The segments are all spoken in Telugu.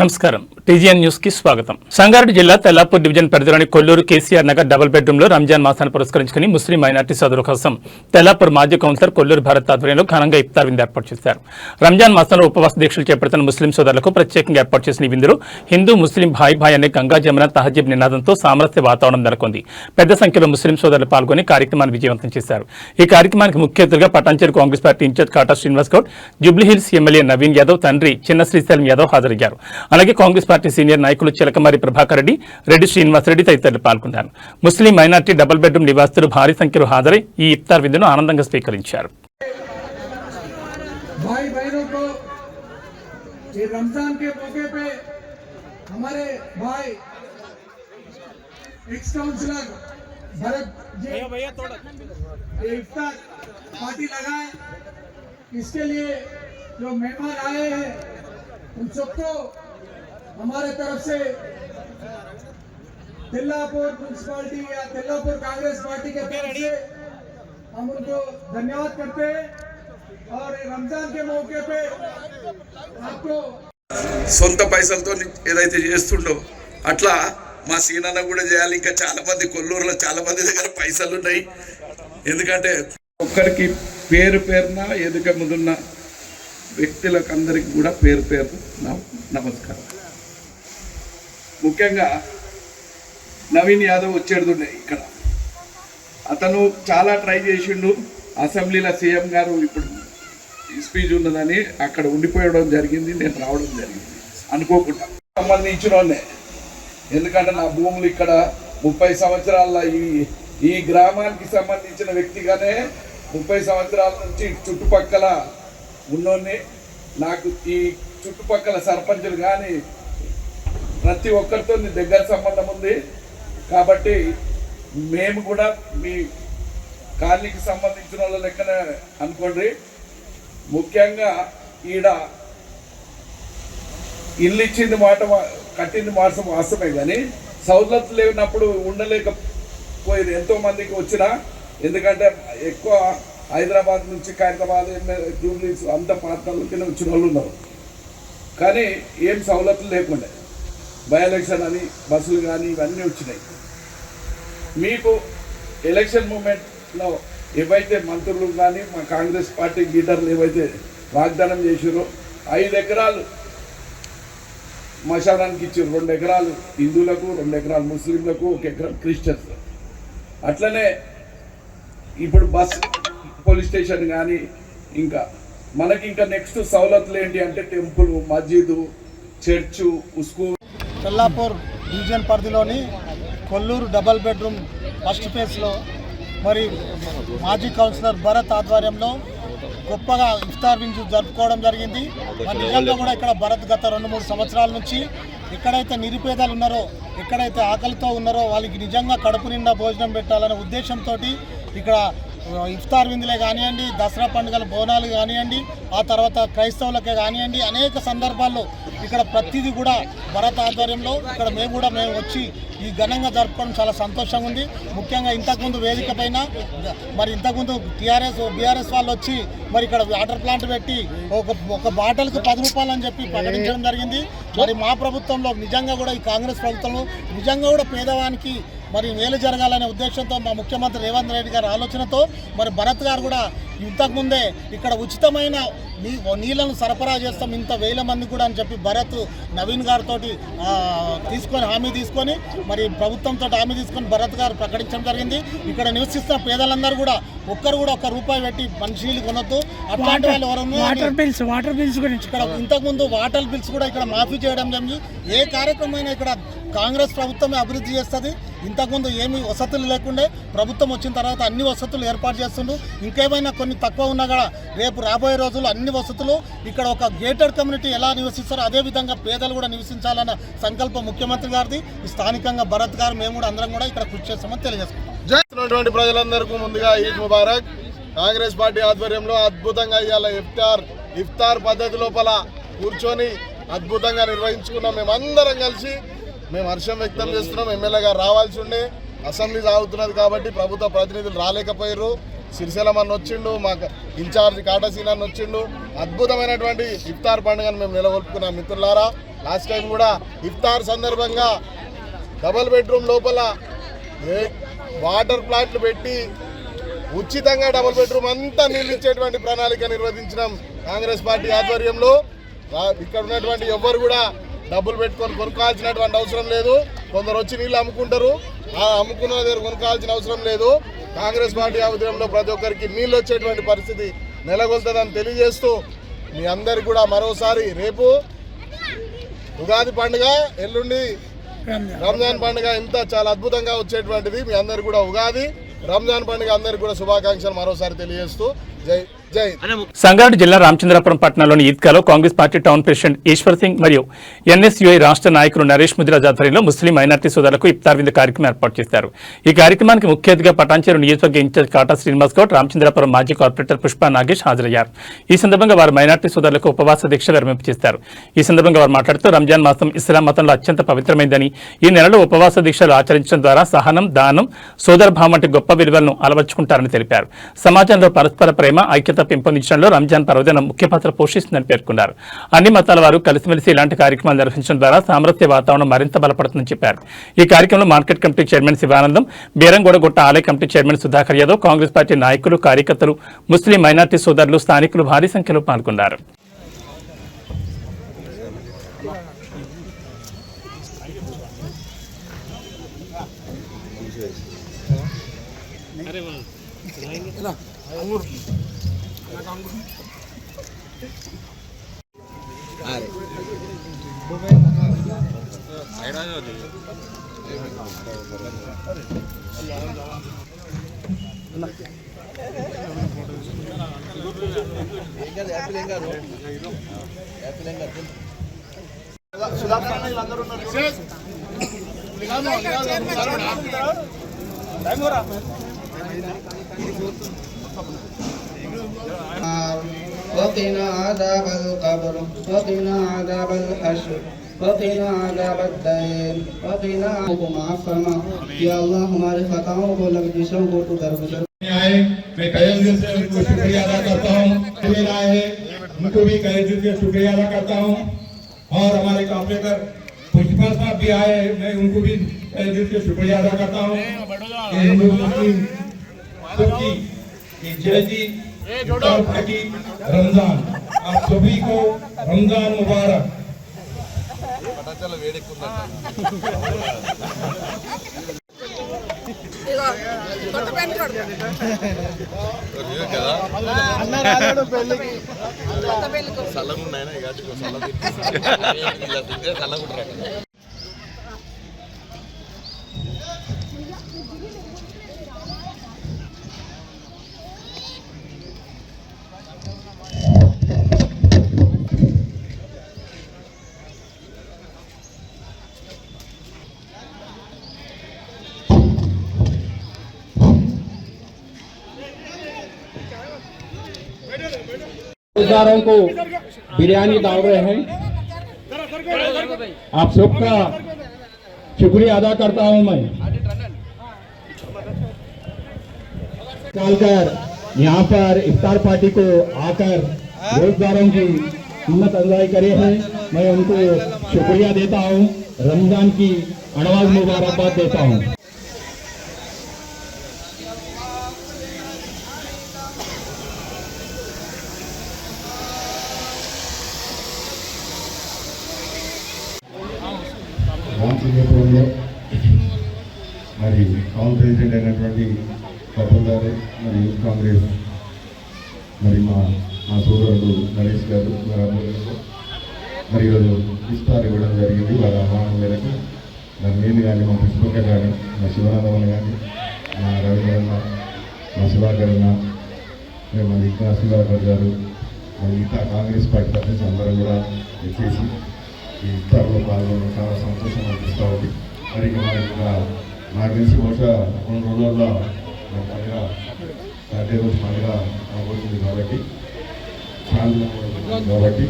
నమస్కారం టీజీఎన్ న్యూస్ కి స్వాగతం. సంగారెడ్డి జిల్లా తెల్లాపూర్ డివిజన్ పరిధిలోని కొల్లూరు కేసీఆర్ నగర్ డబుల్ బెడ్రూమ్ లో రంజాన్ మాసాన్ని పురస్కరించుకుని ముస్లిం మైనార్టీ సోదరుల కోసం తెల్లాపూర్ మాజీ కౌన్సిలర్ కొల్లూరు భారత్ ఆధ్వర్యంలో ఘనంగా ఇఫ్తార్ విందు ఏర్పాటు చేశారు. రంజాన్ మాసంలో ఉపవాస దీక్షలు చేపడుతున్న ముస్లిం సోదరులకు ప్రత్యేకంగా ఏర్పాటు చేసిన ఈ విందులో హిందూ ముస్లిం భాయ్ భాయ్ అనే గంగా జమున తహజీబ్ నినాదంతో సామరస్య వాతావరణం నెలకొంది. పెద్ద సంఖ్యలో ముస్లిం సోదరులు పాల్గొని కార్యక్రమాన్ని విజయవంతం చేశారు. ఈ కార్యక్రమానికి ముఖ్య అతిథిగా పటాన్చేరు కాంగ్రెస్ పార్టీ ఇన్ఛార్జ్ కాటా శ్రీనివాస్ గౌడ్, జూబ్లీహిల్స్ ఎమ్మెల్యే నవీన్ యాదవ్ తండ్రి చిన్న శ్రీశైలం యాదవ్ హాజరయ్యారు. అలాగే కాంగ్రెస్ పార్టీ సీనియర్ నాయకులు చిలకమారి ప్రభాకర్ రెడ్డి, రెడ్డి శ్రీనివాస్ రెడ్డి తదితరులు పాల్గొన్నారు. ముస్లిం మైనార్టీ డబుల్ బెడ్రూమ్ నివాసితులు భారీ సంఖ్యలో హాజరై ఈ ఇఫ్తార్ విందును ఆనందంగా స్వీకరించారు. हमारे तरफ से तेल्लापुर म्यूनसिपालिटी या तेल्लापुर कांग्रेस पार्टी के तरफ से हम उनको धन्यवाद करते हैं और रमजान के मौके पे आपको సొంత పైసలతో ఏదైతే చేస్తుండో అట్లా మా సీనన్న కూడా చేయాలి. ఇంకా చాలా మంది కొల్లూరులో చాలా మంది దగ్గర పైసలు ఉన్నాయి. ఎందుకంటే ఒక్కరికి పేరు పేరున ఎదుక ముందున్న వ్యక్తులకు అందరికి కూడా పేరు పేరు నమస్కారం. ముఖ్యంగా నవీన్ యాదవ్ వచ్చేడుతుండే ఇక్కడ. అతను చాలా ట్రై చేసిండు. అసెంబ్లీలో సీఎం గారు ఇప్పుడు స్పీచ్ ఉన్నదని అక్కడ ఉండిపోయడం జరిగింది. నేను రావడం జరిగింది అనుకోకుండా. సంబంధించిన వాళ్ళే, ఎందుకంటే నా భూములు ఇక్కడ 30 సంవత్సరాల ఈ గ్రామానికి సంబంధించిన వ్యక్తిగానే 30 సంవత్సరాల నుంచి చుట్టుపక్కల ఉన్నోన్ని, నాకు ఈ చుట్టుపక్కల సర్పంచులు కానీ ప్రతి ఒక్కరితో దగ్గర సంబంధం ఉంది. కాబట్టి మేము కూడా మీ కాలనీకి సంబంధించిన వాళ్ళ లెక్కనే అనుకోండి. ముఖ్యంగా ఈడ ఇల్లు ఇచ్చింది మాట, కట్టింది మాసం వాస్తవమే, కానీ సౌలతులు లేనప్పుడు ఉండలేకపోయింది ఎంతో మందికి వచ్చినా. ఎందుకంటే ఎక్కువ హైదరాబాద్ నుంచి ఖైరతాబాద్, జూబ్లీస్ అంత ప్రాంతాల కింద వచ్చిన వాళ్ళు ఉన్నారు. కానీ ఏం సౌలతులు లేకుండా బై ఎలక్షన్ అని బస్సులు కానీ ఇవన్నీ వచ్చినాయి. మీకు ఎలక్షన్ మూమెంట్లో ఏవైతే మంత్రులు కానీ మా కాంగ్రెస్ పార్టీ లీడర్లు ఏవైతే వాగ్దానం చేసారో 5 ఎకరాలు మశానానికి ఇచ్చారు. 2 ఎకరాలు హిందువులకు, 2 ఎకరాలు ముస్లింలకు, 1 ఎకరం క్రిస్టియన్స్. అట్లనే ఇప్పుడు బస్ పోలీస్ స్టేషన్ కానీ ఇంకా మనకి ఇంకా నెక్స్ట్ సౌలతులు ఏంటి అంటే టెంపుల్, మస్జిద్, చర్చు, స్కూల్. తెల్లాపూర్ డివిజన్ పరిధిలోని కొల్లూరు డబల్ బెడ్రూమ్ ఫస్ట్ ఫేజ్లో మరి మాజీ కౌన్సిలర్ భరత్ ఆధ్వర్యంలో గొప్పగా ఇఫ్తార్ విందు జరుపుకోవడం జరిగింది. మరి నిజంగా కూడా ఇక్కడ భరత్ గత 2-3 సంవత్సరాల నుంచి ఎక్కడైతే నిరుపేదలు ఉన్నారో, ఎక్కడైతే ఆకలితో ఉన్నారో వాళ్ళకి నిజంగా కడుపు నిండా భోజనం పెట్టాలనే ఉద్దేశంతో ఇక్కడ ఇఫ్తార్ విందులే కానివ్వండి, దసరా పండుగల బోనాలు కానివ్వండి, ఆ తర్వాత క్రైస్తవులకే కానివ్వండి, అనేక సందర్భాల్లో ఇక్కడ ప్రతిదీ కూడా భరత్ ఆధ్వర్యంలో ఇక్కడ మేము వచ్చి ఈ ఘనంగా జరుపుకోవడం చాలా సంతోషంగా ఉంది. ముఖ్యంగా ఇంతకుముందు వేదిక పైన మరి ఇంతకుముందు బీఆర్ఎస్ వాళ్ళు వచ్చి మరి ఇక్కడ వాటర్ ప్లాంట్ పెట్టి ఒక బాటల్కి 10 రూపాయలు అని చెప్పి ప్రకటించడం జరిగింది. మరి మా ప్రభుత్వంలో నిజంగా కూడా ఈ కాంగ్రెస్ ప్రభుత్వంలో నిజంగా కూడా పేదవానికి మరి మేలు జరగాలనే ఉద్దేశంతో మా ముఖ్యమంత్రి రేవంత్ రెడ్డి గారి ఆలోచనతో మరి భరత్ గారు కూడా ఇంతకుముందే ఇక్కడ ఉచితమైన నీళ్లను సరఫరా చేస్తాం ఇంత 1000 మంది కూడా అని చెప్పి భరత్ నవీన్ గారితో హామీ తీసుకొని మరి ప్రభుత్వంతో హామీ తీసుకొని భరత్ గారు ప్రకటించడం జరిగింది. ఇక్కడ నివసిస్తున్న పేదలందరూ కూడా ఒక్కరు కూడా 1 రూపాయి పెట్టి మనుషులు కొనొద్దు. అట్లాంటి వాళ్ళు ఎవరన్నా వాటర్ బిల్స్ గురించి ఇక్కడ ఇంతకుముందు వాటర్ బిల్స్ కూడా ఇక్కడ మాఫీ చేయడం జరిగింది. ఏ కార్యక్రమం ఇక్కడ కాంగ్రెస్ ప్రభుత్వమే అభివృద్ధి చేస్తుంది. ఇంతకుముందు ఏమీ వసతులు లేకుండే, ప్రభుత్వం వచ్చిన తర్వాత అన్ని వసతులు ఏర్పాటు చేస్తుండ్రు. ఇంకేమైనా కొన్ని తక్కువ ఉన్నా కూడా రేపు రాబోయే రోజుల్లో అన్ని వసతులు ఇక్కడ ఒక గేటెడ్ కమ్యూనిటీ ఎలా నివసిస్తారో అదేవిధంగా పేదలు కూడా నివసించాలన్న సంకల్పం ముఖ్యమంత్రి గారిది. స్థానికంగా భరత్ గారు మేము కూడా అందరం కూడా ఇక్కడ కృషి చేస్తామని తెలియజేస్తున్నాం. ప్రజలందరికీ ముందుగా ఈద్ ముబారక్. కాంగ్రెస్ పార్టీ ఆధ్వర్యంలో అద్భుతంగా ఇవాళ ఇఫ్తార్ పద్ధతి లోపల కూర్చొని అద్భుతంగా నిర్వహించుకున్నాం. మేమందరం కలిసి మేము హర్షం వ్యక్తం చేస్తున్నాం. ఎమ్మెల్యే గారు రావాల్సి ఉండే, అసెంబ్లీ సాగుతున్నది కాబట్టి ప్రభుత్వ ప్రతినిధులు రాలేకపోయారు. సిరిశైలం అన్న వచ్చిండు, మాకు ఇన్ఛార్జ్ కాటా సీన్ అన్న వచ్చిండు. అద్భుతమైనటువంటి ఇఫ్తార్ పండుగను మేము నెలకొల్పుకున్నాం. మిత్రులారా, లాస్ట్ టైం కూడా ఇఫ్తార్ సందర్భంగా డబల్ బెడ్రూమ్ లోపల వాటర్ ప్లాంట్లు పెట్టి ఉచితంగా డబుల్ బెడ్రూమ్ అంతా నీళ్ళు ఇచ్చేటువంటి ప్రణాళిక నిర్వహించినాం కాంగ్రెస్ పార్టీ ఆధ్వర్యంలో. ఇక్కడ ఉన్నటువంటి ఎవ్వరు కూడా డబ్బులు పెట్టుకొని కొనుక్కోవాల్సినటువంటి అవసరం లేదు. కొందరు వచ్చి నీళ్ళు అమ్ముకుంటారు, ఆ అమ్ముకున్న దగ్గర కొనుక్కోవాల్సిన అవసరం లేదు. కాంగ్రెస్ పార్టీ ఆధ్వర్యంలో ప్రతి ఒక్కరికి నీళ్ళు వచ్చేటువంటి పరిస్థితి నెలకొల్తుందని తెలియజేస్తూ మీ అందరికి కూడా మరోసారి రేపు ఉగాది పండుగ, ఎల్లుండి రంజాన్ పండుగ ఇంత చాలా అద్భుతంగా వచ్చేటువంటిది. మీ అందరికి కూడా ఉగాది రంజాన్ పండుగ అందరికి కూడా శుభాకాంక్షలు మరోసారి తెలియజేస్తూ జై జై. సంగారెడ్డి జిల్లా రామచంద్రపురం పట్టణంలోని ఈద్గాలో Congress party town president Eshwar Singh మరియు ఎన్ఎస్యుఐ రాష్ట్ర నాయకులు నరేష్ ముదిరాజ్ ఆధ్వర్యంలో ముస్లిం మైనార్టీ సోదరులకు ఇఫ్తార్ విందు కార్యక్రమం ఏర్పాటు చేశారు. ఈ కార్యక్రమానికి ముఖ్య అతిథిగా పటాన్చేరు నియోజకవర్గ ఇన్ఛార్జ్ కాటా శ్రీనివాస్ గౌడ్, రామచంద్రపురం మాజీ కార్పొరేటర్ పుష్ప నాగేష్ హాజరయ్యారు. ఈ సందర్భంగా వారు మైనార్టీ సోదరులకు ఉపవాస దీక్ష విరమింపు చేశారు. ఈ సందర్భంగా వారు మాట్లాడుతూ రంజాన్ మాసం ఇస్లాం మతంలో అత్యంత పవిత్రమైందని, ఈ నెలలో ఉపవాస దీక్షలు ఆచరించడం ద్వారా సహనం, దానం, సోదరభావం వంటి గొప్ప విలువలను అలవర్చుకుంటారని తెలిపారు. సమాజంలో పరస్పర ప్రేమ, ఐక్యత పెంపొందించడంలో రంజాన్ పర్వదినం ముఖ్య పాత్ర పోషిస్తుందని పేర్కొన్నారు. అన్ని మతాల వారు కలిసిమెలిసి ఇలాంటి కార్యక్రమాలు నిర్వహించడం ద్వారా సామరస్య వాతావరణం మరింత బలపడుతుందని చెప్పారు. ఈ కార్యక్రమంలో మార్కెట్ కమిటీ చైర్మన్ శివానందం, బీరంగూడగుట్ట ఆలయ committee chairman Sudhakar Yadav, Congress party నాయకులు, కార్యకర్తలు, ముస్లిం మైనార్టీ సోదరులు, స్థానికులు భారీ సంఖ్యలో పాల్గొన్నారు. وقنا عذاب القبر وقنا عذاب الحشر وقنا عذاب الدين وقنا معصما या अल्लाह हमारे खताओं को लफ्ज़ों को तो दरगुजर आए। मैं कई दिल से उनको शुक्रिया अदा करता हूँ, उनको भी कई दिल से शुक्रिया अदा करता हूँ। और हमारे कॉपरेटर पुष्पा साहब भी आए, मैं उनको भी कई दिल से शुक्रिया अदा करता हूँ। हिंदू मुस्लिम सबकी जैसी पार्टी रमजान, आप सभी को रमजान मुबारक। रोजगारों को बिरयानी डाल रहे हैं। आप सबका शुक्रिया अदा करता हूं मैं। निकालकर यहाँ पर इफ्तार पार्टी को आकर रोजगारों की हिम्मत अफजाई करे हैं, मैं उनको शुक्रिया देता हूँ। रमजान की अडवांस मुबारकबाद देता हूँ। రామచంద్రపురంలో మరి టౌన్ ప్రెసిడెంట్ అయినటువంటి కపూర్ గారు, మరి యూత్ కాంగ్రెస్ మరి మా సోదరుడు నరేష్ గారు మరి ఆధ్వర్యంలో మరి ఈరోజు ఇఫ్తార్ ఇవ్వడం జరిగింది. వారి ఆహ్వానం మేరకు మరి నేను కానీ, మా పుష్పక కానీ, మా శివానందమని కానీ, మా రవీంద్ర, మా సుధాకర్, మరి ఇంకా సుధాకర్ గారు, మరి మిగతా కాంగ్రెస్ పార్టీ తరఫున అందరం కూడా చేసి ఈ ఇఫ్తార్లో పాల్గొనడం చాలా సంతోషం అనిపిస్తూ ఉంది. మరి నాకు తెలిసి బహుశా 2 రోజుల్లో పండుగ సాటర్డే రోజు పండుగ అవబోతుంది కాబట్టి కాబట్టి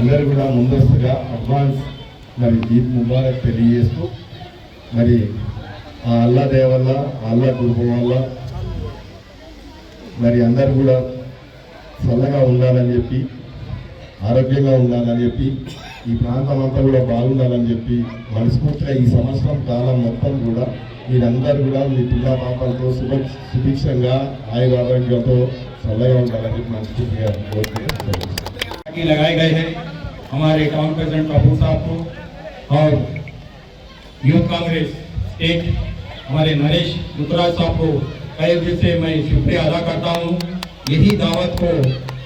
అందరు కూడా ముందస్తుగా అడ్వాన్స్ మరి ఈద్ ముబారక్ తెలియజేస్తూ మరి ఆ అల్లా దయ వల్ల, అల్లా కృప వల్ల మరి అందరు కూడా చల్లగా ఉండాలని చెప్పి ఆరోగ్యంగా ఉండాలని చెప్పి ఈ ప్రాంతం అంతా కూడా బాగుండాలని చెప్పి మనస్ఫూర్తిగా ఈ సంవత్సరం కాలం మొత్తం కూడా మీరందరూ కూడా మీ పిల్ల పాపలతో సుభిక్షంగా ఆయురారోగ్యంతో చల్లగా ఉండాలని చెప్పి మనస్ఫూర్తిగా కోరుకుంటున్నాను. लगाए गए हैं हमारे टाउन प्रेसिडेंट बाबू साहब को और यूथ कांग्रेस स्टेट हमारे नरेश दुतराज साहब को कई दिल से मैं शुक्रिया अदा करता हूँ। यही दावत को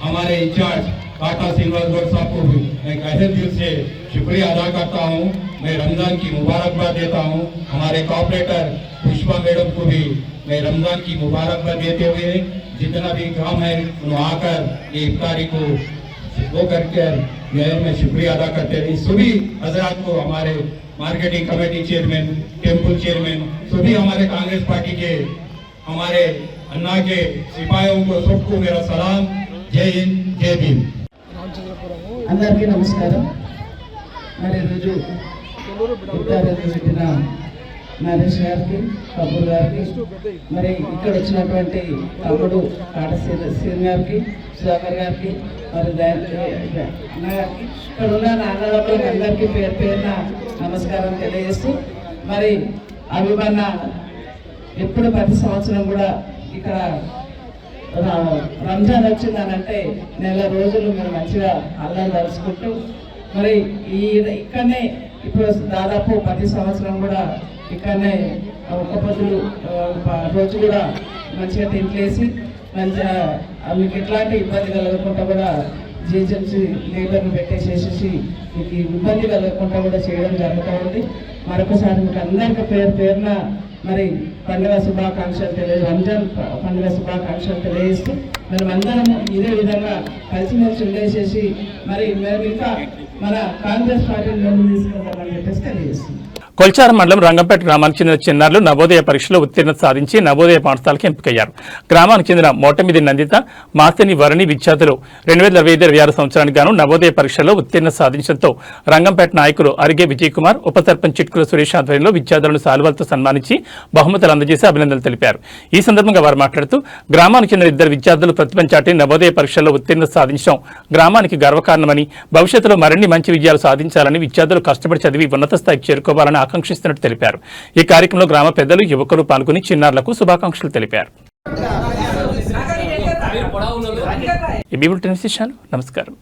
हमारे इंचार्ज काटा श्रीनिवास गौड़ साहब को भी मैं गहरे दिल से शुक्रिया अदा करता हूँ। मैं रमज़ान की मुबारकबाद देता हूँ। हमारे कॉर्पोरेटर पुष्पा मैडम को भी मैं रमज़ान की मुबारकबाद देते हुए जितना भी काम है उन्होंने आकर ये इफ्तारी को वो करके मैं शुक्रिया अदा करते हैं। सभी हजरात को हमारे marketing committee chairman, temple chairman, सभी हमारे कांग्रेस पार्टी के हमारे अन्ना के सिपाहियों को सबको मेरा सलाम। जय हिंद, जय भीम। అందరికీ నమస్కారం. మరి రోజు పెట్టిన నరేష్ గారికి, కపూర్ గారికి, మరి ఇక్కడ వచ్చినటువంటి తమ్ముడు కాట శ్రీని గారికి, సుధాకర్ గారికి, మరి అన్న గారికి, ఇక్కడ ఉన్న అన్నదమ్ములకి అందరికీ పేరు పేరున నమస్కారం తెలియజేస్తూ, మరి అభిమన్న ఎప్పుడు ప్రతి సంవత్సరం కూడా ఇక్కడ రంజాన్ వచ్చిందనంటే నెల రోజులు మేము మంచిగా అల్లాలు తలుచుకుంటూ మరి ఇక్కడనే ఇప్పుడు దాదాపు ప్రతి సంవత్సరం కూడా ఇక్కడనే ఒక్క పొద్దులు రోజు కూడా మంచిగా తింట్లేసి మంచిగా మీకు ఎట్లాంటి ఇబ్బంది కలగకుండా కూడా జిహెచ్ఎంసీ లేబర్ని పెట్టేసేసి మీకు ఇబ్బంది కలగకుండా కూడా చేయడం జరుగుతూ ఉంది. మరొకసారి మీకు అందరికీ పేరు పేరున మరి పండుగ శుభాకాంక్షలు రంజాన్ పండుగ శుభాకాంక్షలు తెలియజేస్తూ మనమందరము ఇదే విధంగా కలిసిమెలిసి ఉండేసేసి మరి మేము ఇంకా మన కాంగ్రెస్ పార్టీని ముందు తీసుకెళ్తామని చెప్పేసి తెలియజేస్తుంది. కొల్చారం మండలం రంగంపేట గ్రామానికి చెందిన చిన్నారులు నవోదయ పరీక్షలో ఉత్తీర్ణత సాధించి నవోదయ పాఠశాలకు ఎంపికయ్యారు. గ్రామానికి చెందిన మోటమిది నందిత, మాసిని వరణి విద్యార్థులు 2025-26 సంవత్సరానికి గాను నవోదయ పరీక్షల్లో ఉత్తీర్ణత సాధించడంతో రంగంపేట నాయకులు అరిగే విజయ్ కుమార్, ఉప సర్పంచ్ చిట్కుల సురేష్ ఆధ్వర్యంలో విద్యార్థులను శాలువాలతో సన్మానించి బహుమతులు అందజేసి అభినందనలు తెలిపారు. ఈ సందర్భంగా వారు మాట్లాడుతూ గ్రామానికి చెందిన 2 విద్యార్థులు ప్రతిభ చాటి నవోదయ పరీక్షల్లో ఉత్తీర్ణత సాధించడం గ్రామానికి గర్వకారణమని, భవిష్యత్తులో మరిన్ని మంచి విజయాలు సాధించాలని, విద్యార్థులు కష్టపడి చదివి ఉన్నత స్థాయికి చేరుకోవాలని ఆకాంక్షిస్తున్నట్టు తెలిపారు. ఈ కార్యక్రమంలో గ్రామ పెద్దలు, యువకులు పాల్గొని చిన్నారులకు శుభాకాంక్షలు తెలిపారు. నమస్కారం.